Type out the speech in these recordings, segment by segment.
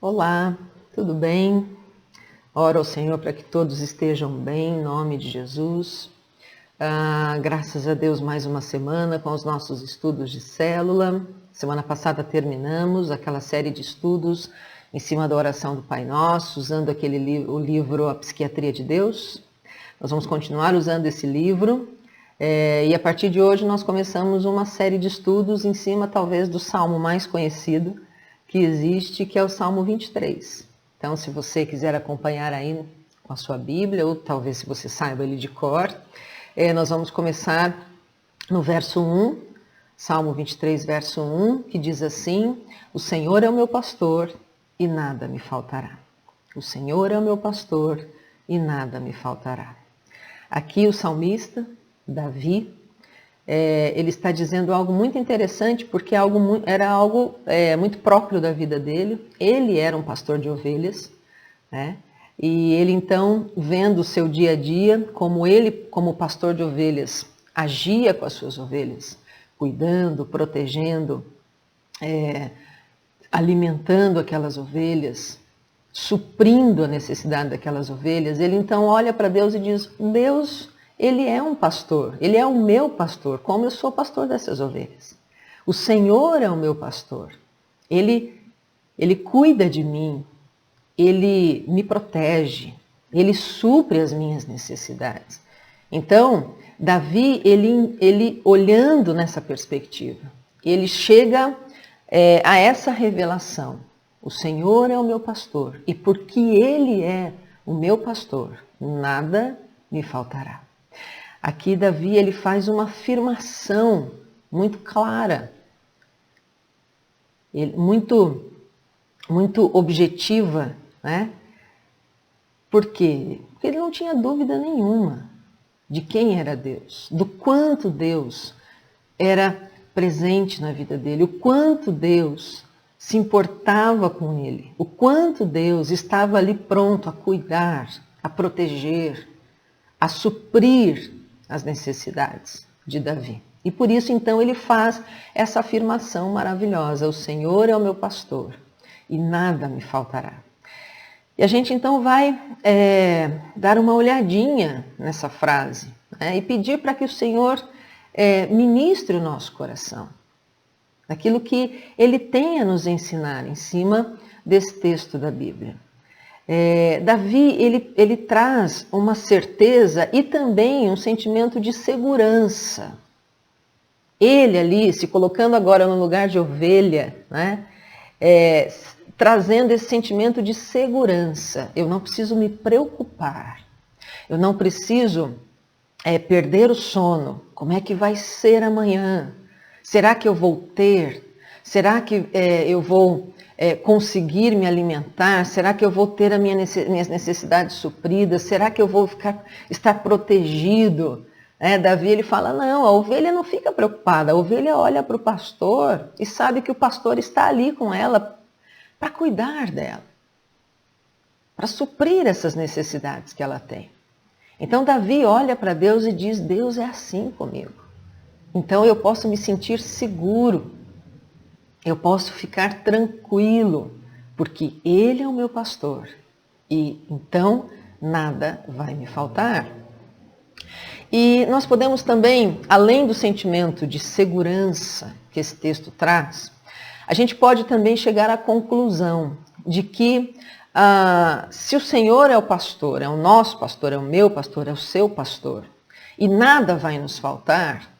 Olá, tudo bem? Oro ao Senhor para que todos estejam bem, em nome de Jesus. Graças a Deus, mais uma semana com os nossos estudos de célula. Semana passada terminamos aquela série de estudos em cima da oração do Pai Nosso, usando o livro A Psiquiatria de Deus. Nós vamos continuar usando esse livro e a partir de hoje nós começamos uma série de estudos em cima talvez do salmo mais conhecido que existe, que é o Salmo 23. Então, se você quiser acompanhar aí com a sua Bíblia, ou talvez se você saiba ele de cor, nós vamos começar no verso 1, Salmo 23, verso 1, que diz assim: O Senhor é o meu pastor e nada me faltará. O Senhor é o meu pastor e nada me faltará. Aqui o salmista, Davi, ele está dizendo algo muito interessante, porque era algo muito próprio da vida dele. Ele era um pastor de ovelhas, né? E ele então, vendo o seu dia a dia, como ele, como pastor de ovelhas, agia com as suas ovelhas, cuidando, protegendo, alimentando aquelas ovelhas, suprindo a necessidade daquelas ovelhas, ele então olha para Deus e diz: Deus, Ele é um pastor, Ele é o meu pastor, como eu sou pastor dessas ovelhas. O Senhor é o meu pastor, Ele cuida de mim, Ele me protege, Ele supre as minhas necessidades. Então, Davi, ele olhando nessa perspectiva, ele chega a essa revelação: o Senhor é o meu pastor, e porque Ele é o meu pastor, nada me faltará. Aqui Davi ele faz uma afirmação muito clara, muito objetiva, né? Por quê? Porque ele não tinha dúvida nenhuma de quem era Deus, do quanto Deus era presente na vida dele, o quanto Deus se importava com ele, o quanto Deus estava ali pronto a cuidar, a proteger, a suprir as necessidades de Davi. E por isso, então, ele faz essa afirmação maravilhosa: o Senhor é o meu pastor e nada me faltará. E a gente, então, vai dar uma olhadinha nessa frase, né, e pedir para que o Senhor ministre o nosso coração, aquilo que Ele tem a nos ensinar em cima desse texto da Bíblia. Davi, ele traz uma certeza e também um sentimento de segurança. Ele ali, se colocando agora no lugar de ovelha, né, trazendo esse sentimento de segurança. Eu não preciso me preocupar, eu não preciso perder o sono. Como é que vai ser amanhã? Será que eu vou ter? Será que eu vou conseguir me alimentar? Será que eu vou ter as minhas necessidades supridas? Será que eu vou estar protegido? Davi ele fala: não, a ovelha não fica preocupada, a ovelha olha para o pastor e sabe que o pastor está ali com ela para cuidar dela, para suprir essas necessidades que ela tem. Então Davi olha para Deus e diz: Deus é assim comigo. Então eu posso me sentir seguro, eu posso ficar tranquilo, porque Ele é o meu pastor e então nada vai me faltar. E nós podemos também, além do sentimento de segurança que esse texto traz, a gente pode também chegar à conclusão de que se o Senhor é o pastor, é o nosso pastor, é o meu pastor, é o seu pastor, e nada vai nos faltar,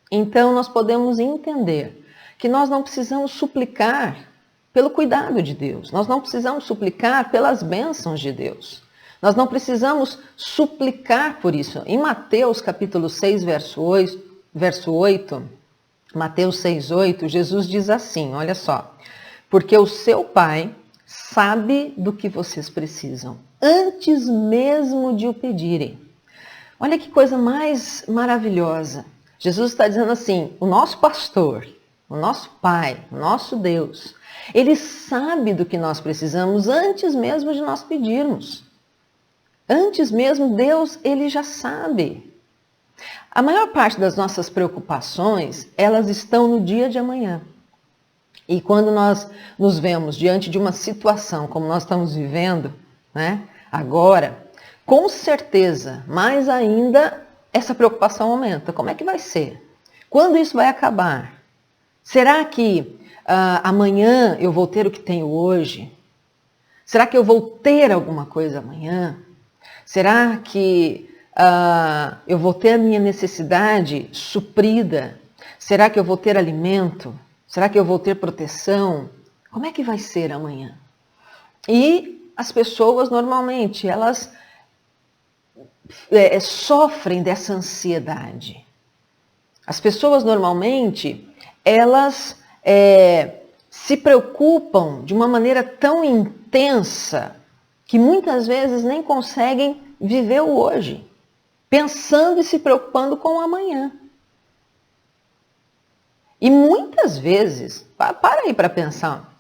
então nós podemos entender que nós não precisamos suplicar pelo cuidado de Deus, nós não precisamos suplicar pelas bênçãos de Deus, nós não precisamos suplicar por isso. Em Mateus capítulo 6, verso 8, Mateus 6, 8, Jesus diz assim, olha só: porque o seu Pai sabe do que vocês precisam, antes mesmo de o pedirem. Olha que coisa mais maravilhosa. Jesus está dizendo assim: o nosso pastor, o nosso Pai, o nosso Deus, Ele sabe do que nós precisamos antes mesmo de nós pedirmos. Antes mesmo, Deus, Ele já sabe. A maior parte das nossas preocupações, elas estão no dia de amanhã. E quando nós nos vemos diante de uma situação como nós estamos vivendo, né, agora, com certeza, mais ainda, essa preocupação aumenta. Como é que vai ser? Quando isso vai acabar? Será que amanhã eu vou ter o que tenho hoje? Será que eu vou ter alguma coisa amanhã? Será que eu vou ter a minha necessidade suprida? Será que eu vou ter alimento? Será que eu vou ter proteção? Como é que vai ser amanhã? E as pessoas normalmente, elas sofrem dessa ansiedade. As pessoas normalmente, elas se preocupam de uma maneira tão intensa que muitas vezes nem conseguem viver o hoje, pensando e se preocupando com o amanhã. E muitas vezes, para aí para pensar,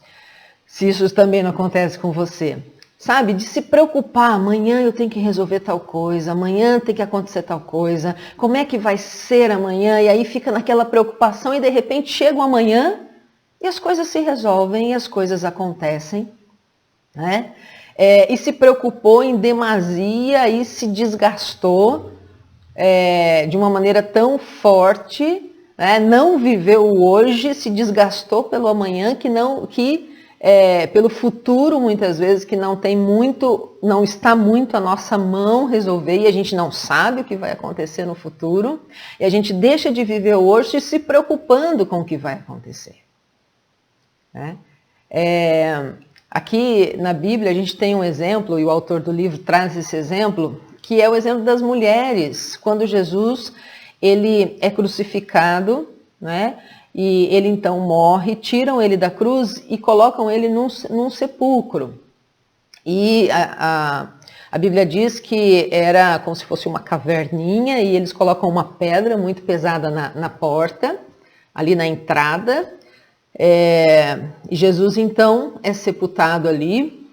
se isso também não acontece com você, sabe, de se preocupar, amanhã eu tenho que resolver tal coisa, amanhã tem que acontecer tal coisa, como é que vai ser amanhã? E aí fica naquela preocupação e de repente chega o amanhã e as coisas se resolvem e as coisas acontecem, né? E se preocupou em demasia e se desgastou de uma maneira tão forte, né? Não viveu o hoje, se desgastou pelo amanhã, pelo futuro muitas vezes, que não está muito à nossa mão resolver e a gente não sabe o que vai acontecer no futuro e a gente deixa de viver o hoje se preocupando com o que vai acontecer. Né? Aqui na Bíblia a gente tem um exemplo, e o autor do livro traz esse exemplo, que é o exemplo das mulheres, quando Jesus ele é crucificado, né? E ele então morre, tiram ele da cruz e colocam ele num sepulcro. E a Bíblia diz que era como se fosse uma caverninha e eles colocam uma pedra muito pesada na porta, ali na entrada. E Jesus então é sepultado ali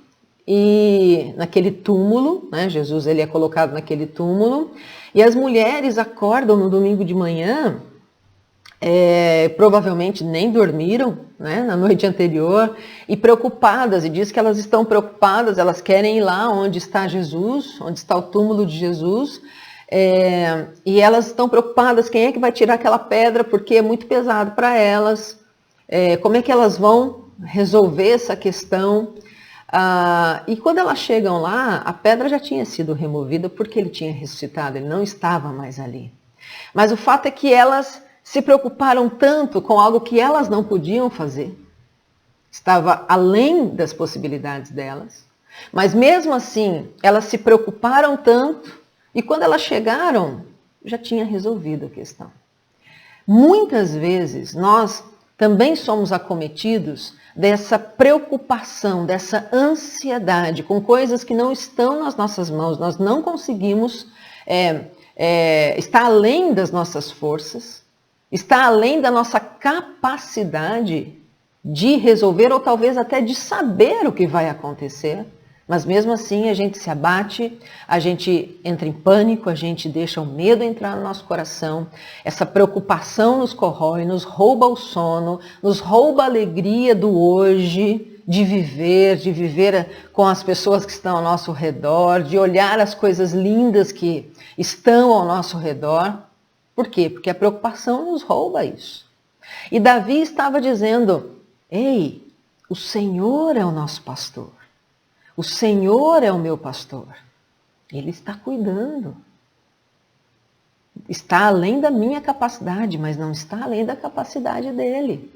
e naquele túmulo, né? Jesus ele é colocado naquele túmulo e as mulheres acordam no domingo de manhã, provavelmente nem dormiram, né, na noite anterior e preocupadas, e diz que elas estão preocupadas, elas querem ir lá onde está Jesus, onde está o túmulo de Jesus, e elas estão preocupadas, quem é que vai tirar aquela pedra porque é muito pesado para elas. Como é que elas vão resolver essa questão? E quando elas chegam lá, a pedra já tinha sido removida porque ele tinha ressuscitado, ele não estava mais ali. Mas o fato é que elas se preocuparam tanto com algo que elas não podiam fazer. Estava além das possibilidades delas. Mas mesmo assim, elas se preocuparam tanto e quando elas chegaram, já tinha resolvido a questão. Muitas vezes nós também somos acometidos dessa preocupação, dessa ansiedade com coisas que não estão nas nossas mãos. Nós não conseguimos, está além das nossas forças, está além da nossa capacidade de resolver ou talvez até de saber o que vai acontecer. Mas mesmo assim a gente se abate, a gente entra em pânico, a gente deixa o medo entrar no nosso coração, essa preocupação nos corrói, nos rouba o sono, nos rouba a alegria do hoje, de viver com as pessoas que estão ao nosso redor, de olhar as coisas lindas que estão ao nosso redor. Por quê? Porque a preocupação nos rouba isso. E Davi estava dizendo, ei, o Senhor é o nosso pastor. O Senhor é o meu pastor. Ele está cuidando. Está além da minha capacidade, mas não está além da capacidade dele.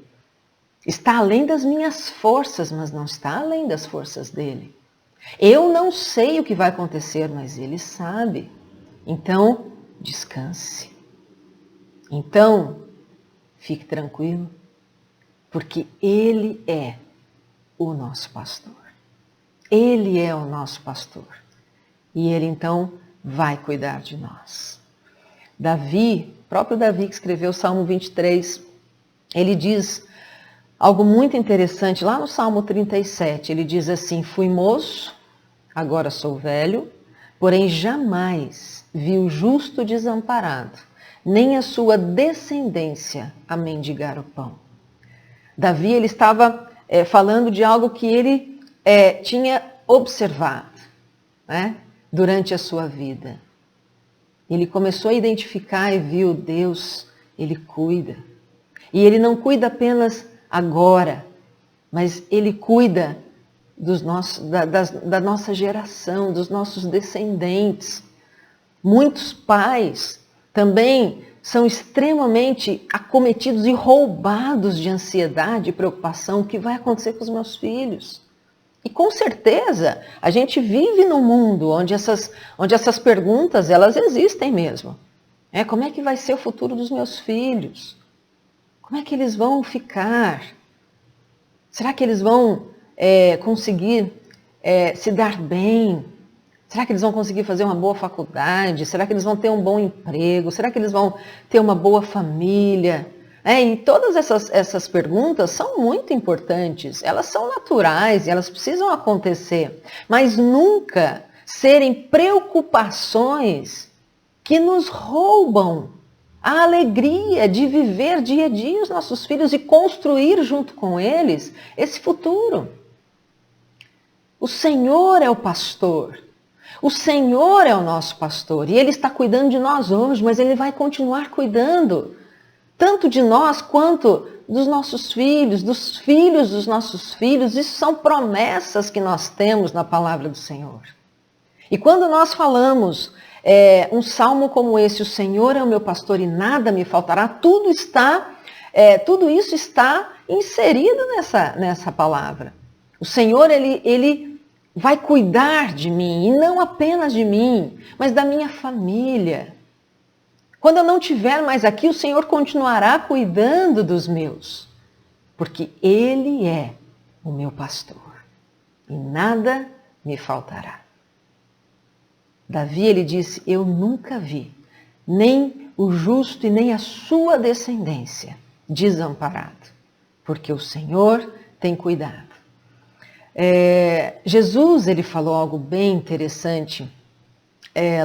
Está além das minhas forças, mas não está além das forças dele. Eu não sei o que vai acontecer, mas ele sabe. Então, descanse. Então, fique tranquilo, porque ele é o nosso pastor. Ele é o nosso pastor. E ele então vai cuidar de nós. Davi, próprio Davi que escreveu o Salmo 23, ele diz algo muito interessante lá no Salmo 37. Ele diz assim, fui moço, agora sou velho, porém jamais vi o justo desamparado, nem a sua descendência a mendigar o pão. Davi, ele estava falando de algo que ele tinha observado, né, durante a sua vida. Ele começou a identificar e viu Deus, ele cuida. E ele não cuida apenas agora, mas ele cuida da nossa geração, dos nossos descendentes. Muitos pais também são extremamente acometidos e roubados de ansiedade e preocupação. O que vai acontecer com os meus filhos? E com certeza, a gente vive num mundo onde essas perguntas, elas existem mesmo. Como é que vai ser o futuro dos meus filhos? Como é que eles vão ficar? Será que eles vão conseguir se dar bem? Será que eles vão conseguir fazer uma boa faculdade? Será que eles vão ter um bom emprego? Será que eles vão ter uma boa família? E todas essas perguntas são muito importantes. Elas são naturais e elas precisam acontecer. Mas nunca serem preocupações que nos roubam a alegria de viver dia a dia os nossos filhos e construir junto com eles esse futuro. O Senhor é o pastor. O Senhor é o nosso pastor e Ele está cuidando de nós hoje, mas Ele vai continuar cuidando, tanto de nós quanto dos nossos filhos, dos filhos dos nossos filhos. Isso são promessas que nós temos na palavra do Senhor. E quando nós falamos um salmo como esse, o Senhor é o meu pastor e nada me faltará, tudo isso está inserido nessa palavra. O Senhor, Ele vai cuidar de mim, e não apenas de mim, mas da minha família. Quando eu não estiver mais aqui, o Senhor continuará cuidando dos meus, porque Ele é o meu pastor, e nada me faltará. Davi, ele disse, eu nunca vi, nem o justo e nem a sua descendência desamparado, porque o Senhor tem cuidado. Jesus, ele falou algo bem interessante,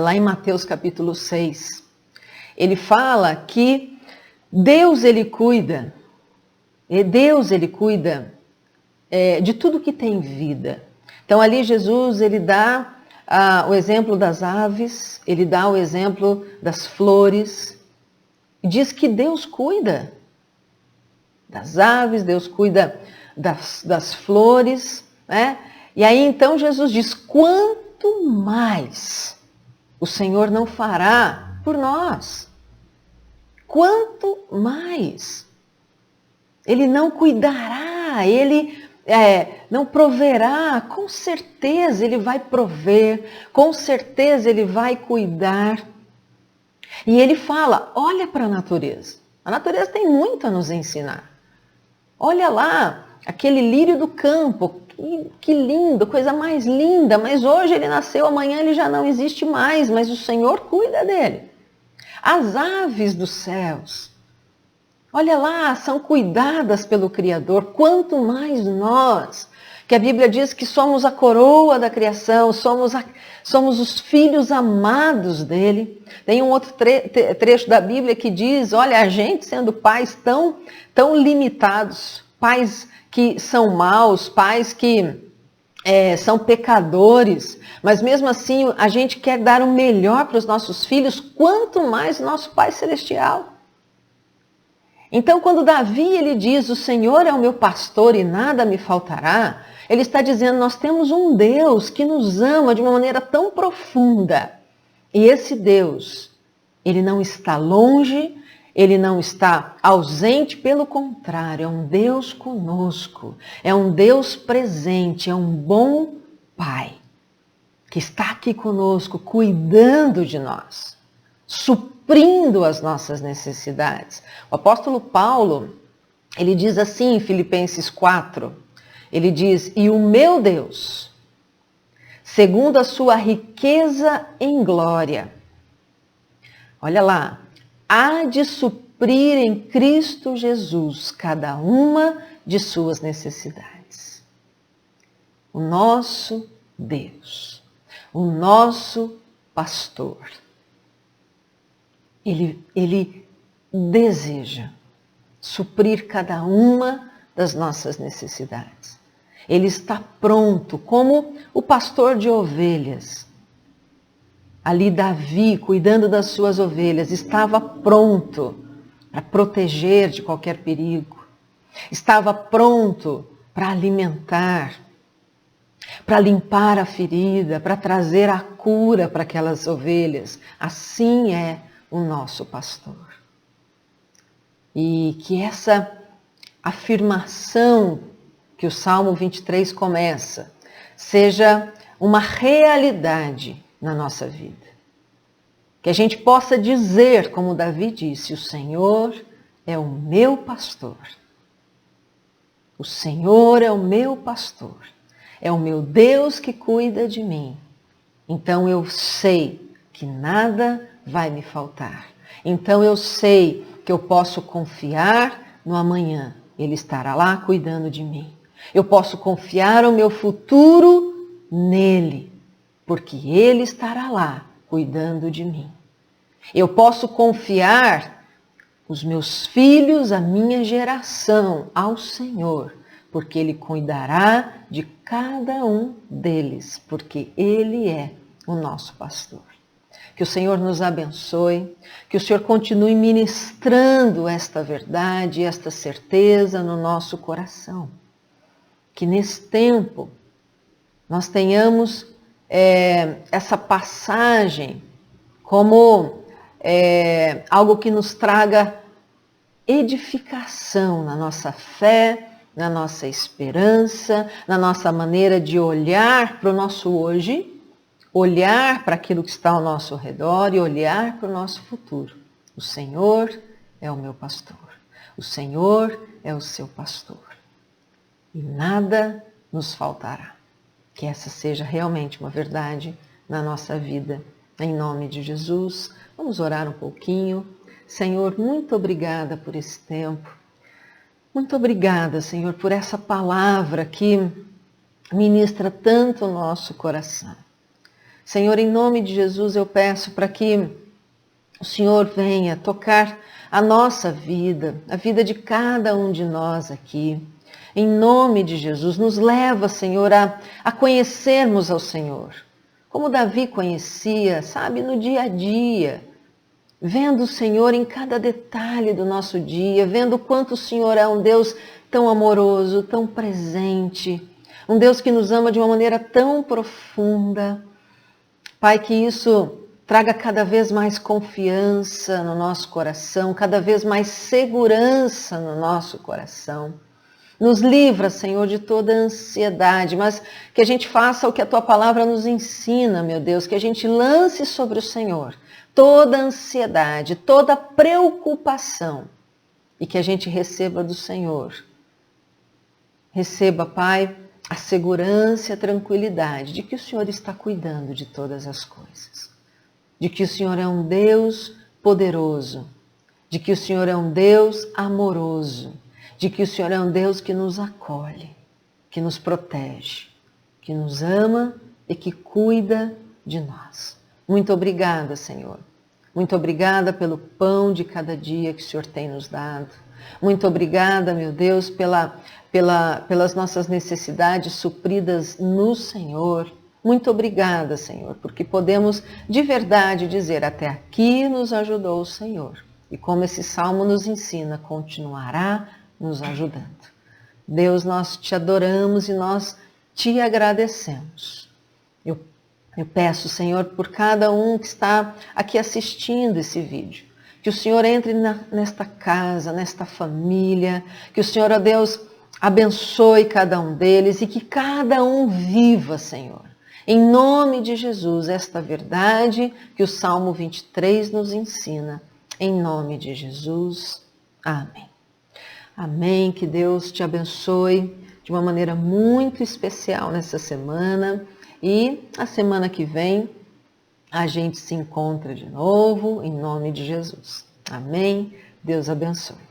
lá em Mateus capítulo 6. Ele fala que Deus, ele cuida, de tudo que tem vida. Então ali Jesus, ele dá o exemplo das aves, ele dá o exemplo das flores, e diz que Deus cuida das aves, Deus cuida das flores, né? E aí então Jesus diz, quanto mais o Senhor não fará por nós? Quanto mais Ele não cuidará, Ele não proverá? Com certeza Ele vai prover, com certeza Ele vai cuidar. E Ele fala, olha para a natureza. A natureza tem muito a nos ensinar. Olha lá, aquele lírio do campo, que lindo, coisa mais linda, mas hoje ele nasceu, amanhã ele já não existe mais, mas o Senhor cuida dele. As aves dos céus, olha lá, são cuidadas pelo Criador, quanto mais nós, que a Bíblia diz que somos a coroa da criação, somos os filhos amados dele. Tem um outro trecho da Bíblia que diz, olha, a gente sendo pais tão limitados, pais que são maus, pais que são pecadores, mas mesmo assim a gente quer dar o melhor para os nossos filhos, quanto mais nosso Pai Celestial. Então quando Davi ele diz, o Senhor é o meu pastor e nada me faltará, ele está dizendo, nós temos um Deus que nos ama de uma maneira tão profunda. E esse Deus, ele não está longe, ele não está ausente, pelo contrário, é um Deus conosco, é um Deus presente, é um bom Pai, que está aqui conosco, cuidando de nós, suprindo as nossas necessidades. O apóstolo Paulo, ele diz assim em Filipenses 4, ele diz, e o meu Deus, segundo a sua riqueza em glória, olha lá, há de suprir em Cristo Jesus cada uma de suas necessidades. O nosso Deus, o nosso pastor, ele deseja suprir cada uma das nossas necessidades. Ele está pronto, como o pastor de ovelhas. Ali Davi, cuidando das suas ovelhas, estava pronto para proteger de qualquer perigo. Estava pronto para alimentar, para limpar a ferida, para trazer a cura para aquelas ovelhas. Assim é o nosso pastor. E que essa afirmação que o Salmo 23 começa seja uma realidade na nossa vida. Que a gente possa dizer, como Davi disse, o Senhor é o meu pastor. O Senhor é o meu pastor. É o meu Deus que cuida de mim. Então eu sei que nada vai me faltar. Então eu sei que eu posso confiar no amanhã. Ele estará lá cuidando de mim. Eu posso confiar o meu futuro nele, porque ele estará lá cuidando de mim. Eu posso confiar os meus filhos, a minha geração, ao Senhor, porque ele cuidará de cada um deles, porque ele é o nosso pastor. Que o Senhor nos abençoe, que o Senhor continue ministrando esta verdade, esta certeza no nosso coração. Que nesse tempo nós tenhamos essa passagem como algo que nos traga edificação na nossa fé, na nossa esperança, na nossa maneira de olhar para o nosso hoje, olhar para aquilo que está ao nosso redor e olhar para o nosso futuro. O Senhor é o meu pastor. O Senhor é o seu pastor. E nada nos faltará. Que essa seja realmente uma verdade na nossa vida. Em nome de Jesus, vamos orar um pouquinho. Senhor, muito obrigada por esse tempo. Muito obrigada, Senhor, por essa palavra que ministra tanto o nosso coração. Senhor, em nome de Jesus, eu peço para que o Senhor venha tocar a nossa vida, a vida de cada um de nós aqui. Em nome de Jesus, nos leva, Senhor, a conhecermos ao Senhor. Como Davi conhecia, sabe, no dia a dia, vendo o Senhor em cada detalhe do nosso dia, vendo o quanto o Senhor é um Deus tão amoroso, tão presente, um Deus que nos ama de uma maneira tão profunda. Pai, que isso traga cada vez mais confiança no nosso coração, cada vez mais segurança no nosso coração. Nos livra, Senhor, de toda ansiedade, mas que a gente faça o que a Tua palavra nos ensina, meu Deus, que a gente lance sobre o Senhor toda ansiedade, toda preocupação e que a gente receba do Senhor. Receba, Pai, a segurança e a tranquilidade de que o Senhor está cuidando de todas as coisas, de que o Senhor é um Deus poderoso, de que o Senhor é um Deus amoroso, de que o Senhor é um Deus que nos acolhe, que nos protege, que nos ama e que cuida de nós. Muito obrigada, Senhor. Muito obrigada pelo pão de cada dia que o Senhor tem nos dado. Muito obrigada, meu Deus, pelas nossas necessidades supridas no Senhor. Muito obrigada, Senhor, porque podemos de verdade dizer, até aqui nos ajudou o Senhor. E como esse salmo nos ensina, continuará nos ajudando. Deus, nós te adoramos e nós te agradecemos. Eu peço, Senhor, por cada um que está aqui assistindo esse vídeo, que o Senhor entre nesta casa, nesta família, que o Senhor, ó Deus, abençoe cada um deles e que cada um viva, Senhor, em nome de Jesus, esta verdade que o Salmo 23 nos ensina. Em nome de Jesus. Amém. Amém. Que Deus te abençoe de uma maneira muito especial nessa semana. E a semana que vem a gente se encontra de novo, em nome de Jesus. Amém? Deus abençoe.